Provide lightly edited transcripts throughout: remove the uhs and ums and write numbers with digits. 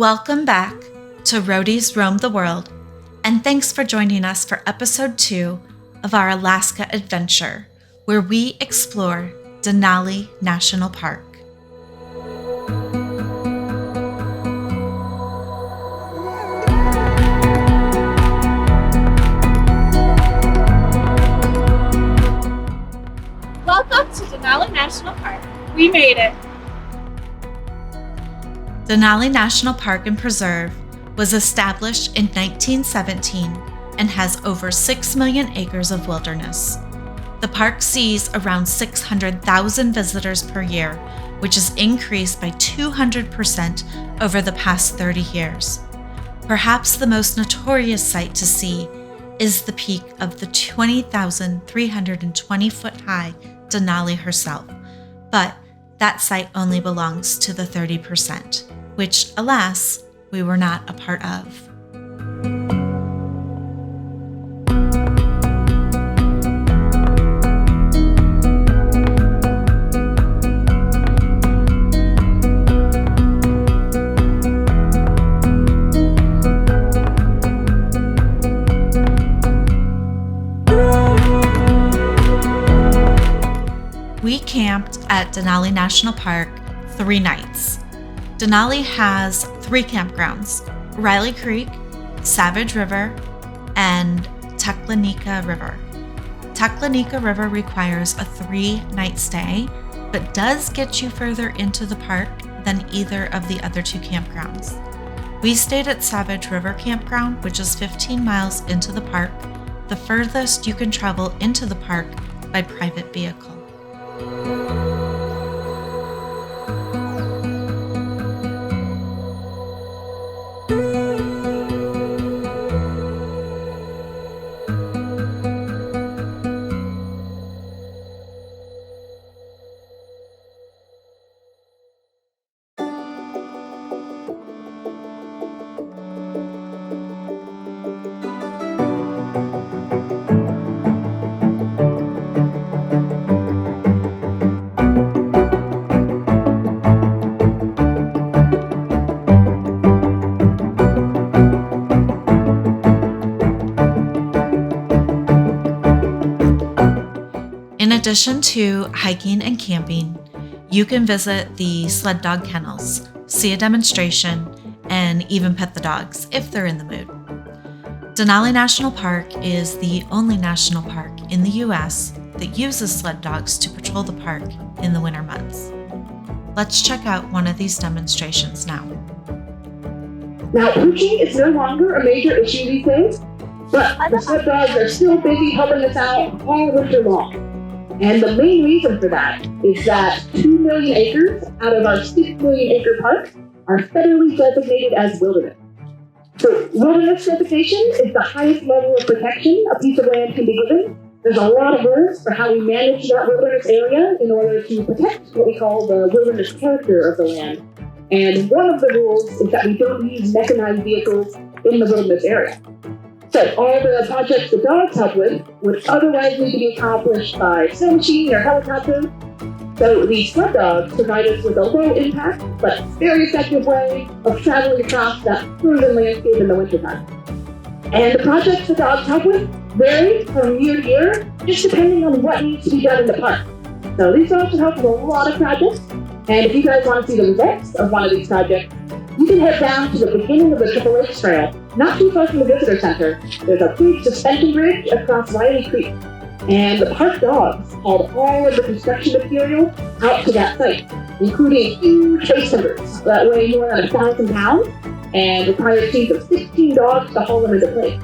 Welcome back to Roadies Roam the World, and thanks for joining us for episode 2 of our Alaska adventure, where we explore Denali National Park. Welcome to Denali National Park. We made it. Denali National Park and Preserve was established in 1917 and has over 6 million acres of wilderness. The park sees around 600,000 visitors per year, which has increased by 200% over the past 30 years. Perhaps the most notorious sight to see is the peak of the 20,320-foot high Denali herself, but that site only belongs to the 30%, which, alas, we were not a part of. We camped at Denali National Park 3 nights. Denali has 3 campgrounds: Riley Creek, Savage River, and Teklanika River. Teklanika River requires a 3-night stay, but does get you further into the park than either of the other 2 campgrounds. We stayed at Savage River Campground, which is 15 miles into the park, the furthest you can travel into the park by private vehicle. In addition to hiking and camping, you can visit the Sled Dog Kennels, see a demonstration, and even pet the dogs if they're in the mood. Denali National Park is the only national park in the U.S. that uses sled dogs to patrol the park in the winter months. Let's check out one of these demonstrations now. Now, poaching is no longer a major issue these days, but the sled dogs are still busy helping us out all winter long. And the main reason for that is that 2 million acres out of our 6 million acre park are federally designated as wilderness. So wilderness designation is the highest level of protection a piece of land can be given. There's a lot of rules for how we manage that wilderness area in order to protect what we call the wilderness character of the land. And one of the rules is that we don't use mechanized vehicles in the wilderness area. So all the projects the dogs help with would otherwise need to be accomplished by snow machine or helicopter. So these sled dogs provide us with a low impact but very effective way of traveling across that frozen landscape in the wintertime. And the projects the dogs help with vary from year to year, just depending on what needs to be done in the park. So these dogs will help with a lot of projects. And if you guys want to see the results of one of these projects, you can head down to the beginning of the Triple Lakes Trail, not too far from the visitor center. There's a big suspension bridge across Riley Creek, and the park dogs hauled all of the construction material out to that site, including huge face timbers that weigh more than 1,000 pounds and require teams of 16 dogs to haul them into place.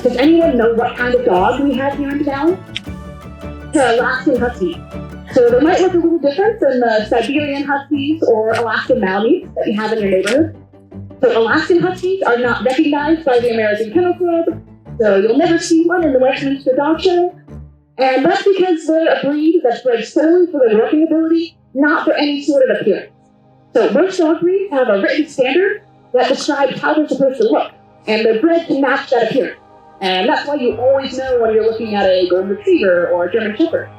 Does anyone know what kind of dog we have here in town? They're Alaskan Huskies. So they might look a little different than the Siberian Huskies or Alaskan Malamutes that you have in your neighborhood. So Alaskan Huskies are not recognized by the American Kennel Club, so you'll never see one in the Westminster Dog Show. And that's because they're a breed that's bred solely for their working ability, not for any sort of appearance. So most dog breeds have a written standard that describes how they're supposed to look, and they're bred to match that appearance. And that's why you always know when you're looking at a Golden Retriever or a German Shepherd.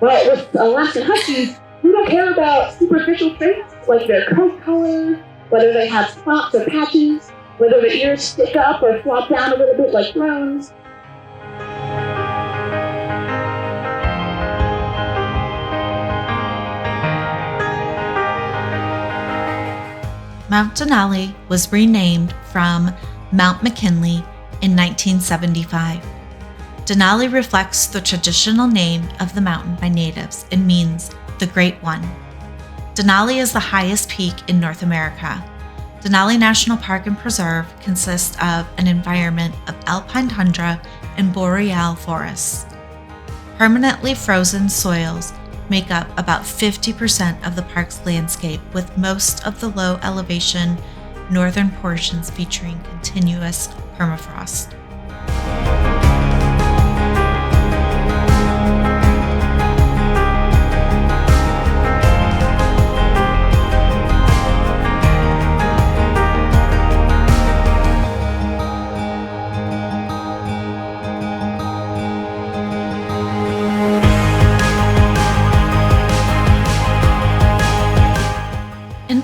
Well, with Alaskan Huskies, we don't care about superficial traits like their coat color whether they have spots or patches, whether the ears stick up or flop down a little bit like thrones. Mount Denali was renamed from Mount McKinley in 1975. Denali reflects the traditional name of the mountain by natives and means the Great One. Denali is the highest peak in North America. Denali National Park and Preserve consists of an environment of alpine tundra and boreal forests. Permanently frozen soils make up about 50% of the park's landscape, with most of the low elevation northern portions featuring continuous permafrost.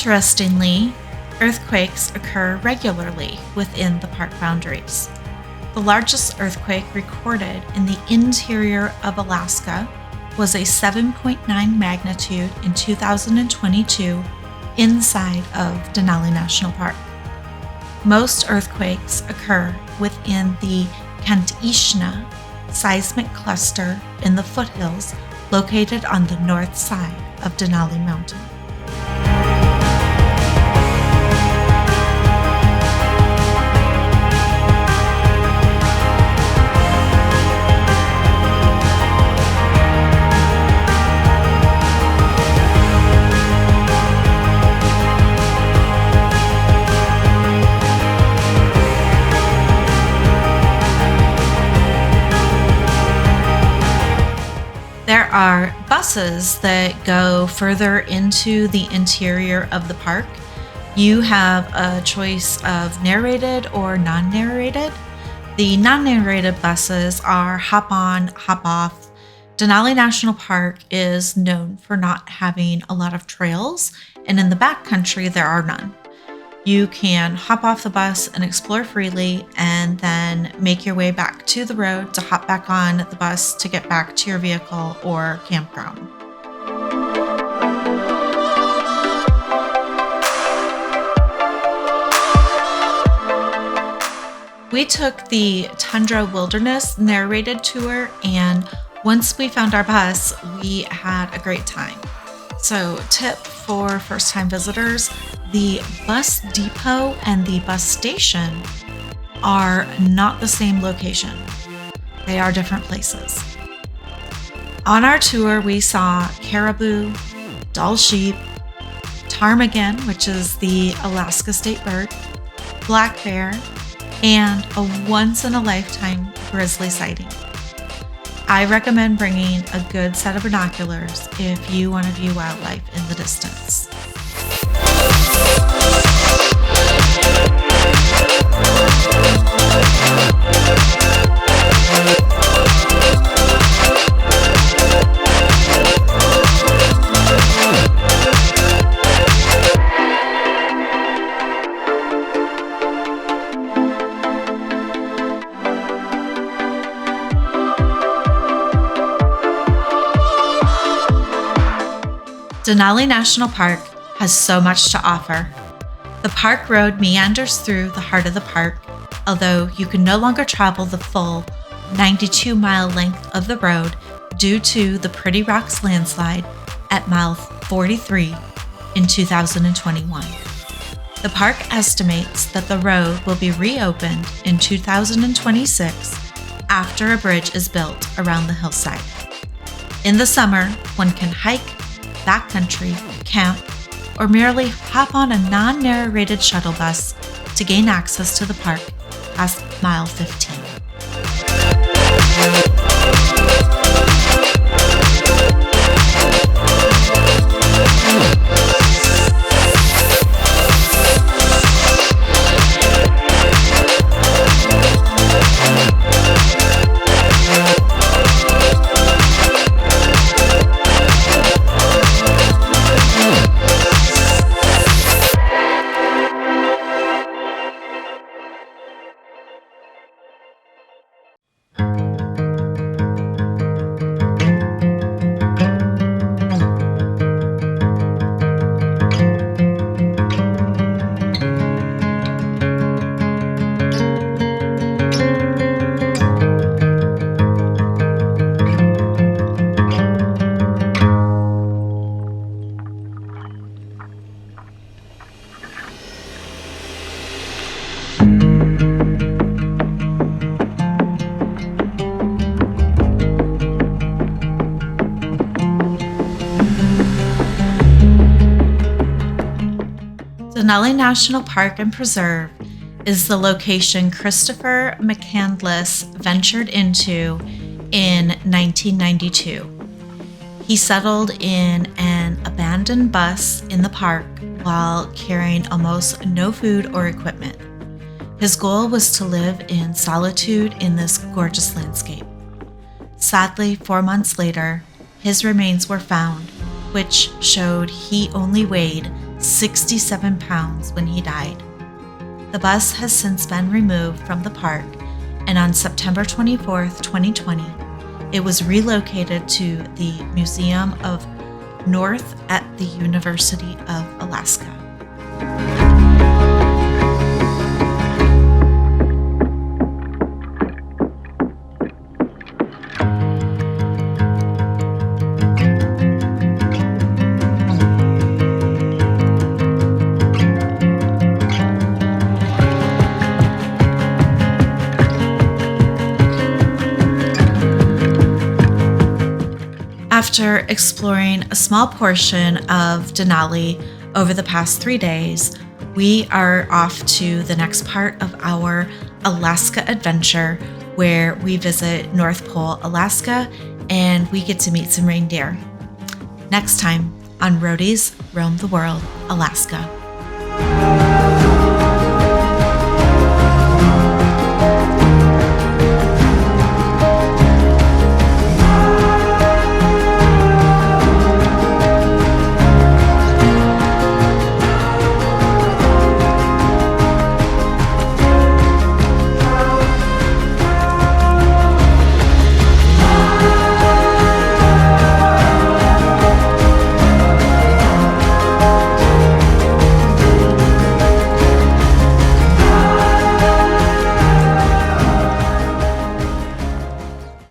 Interestingly, earthquakes occur regularly within the park boundaries. The largest earthquake recorded in the interior of Alaska was a 7.9 magnitude in 2022 inside of Denali National Park. Most earthquakes occur within the Kantishna seismic cluster in the foothills located on the north side of Denali Mountain. There are buses that go further into the interior of the park. You have a choice of narrated or non-narrated. The non-narrated buses are hop on, hop off. Denali National Park is known for not having a lot of trails, and in the backcountry there are none. You can hop off the bus and explore freely and then make your way back to the road to hop back on the bus to get back to your vehicle or campground. We took the Tundra Wilderness narrated tour, and once we found our bus, we had a great time. So, tip for first-time visitors, the bus depot and the bus station are not the same location. They are different places. On our tour, we saw caribou, Dall sheep, ptarmigan, which is the Alaska state bird, black bear, and a once-in-a-lifetime grizzly sighting. I recommend bringing a good set of binoculars if you want to view wildlife in the distance. Denali National Park has so much to offer. The park road meanders through the heart of the park, although you can no longer travel the full 92-mile length of the road due to the Pretty Rocks Landslide at mile 43 in 2021. The park estimates that the road will be reopened in 2026 after a bridge is built around the hillside. In the summer, one can hike, backcountry, camp, or merely hop on a non-narrated shuttle bus to gain access to the park past mile 15. Denali National Park and Preserve is the location Christopher McCandless ventured into in 1992. He settled in an abandoned bus in the park while carrying almost no food or equipment. His goal was to live in solitude in this gorgeous landscape. Sadly, 4 months later, his remains were found, which showed he only weighed 67 pounds when he died. The bus has since been removed from the park, and on September 24th, 2020, it was relocated to the Museum of North at the University of Alaska. After exploring a small portion of Denali over the past 3 days, we are off to the next part of our Alaska adventure, where we visit North Pole, Alaska, and we get to meet some reindeer. Next time on Roadies Roam the World, Alaska.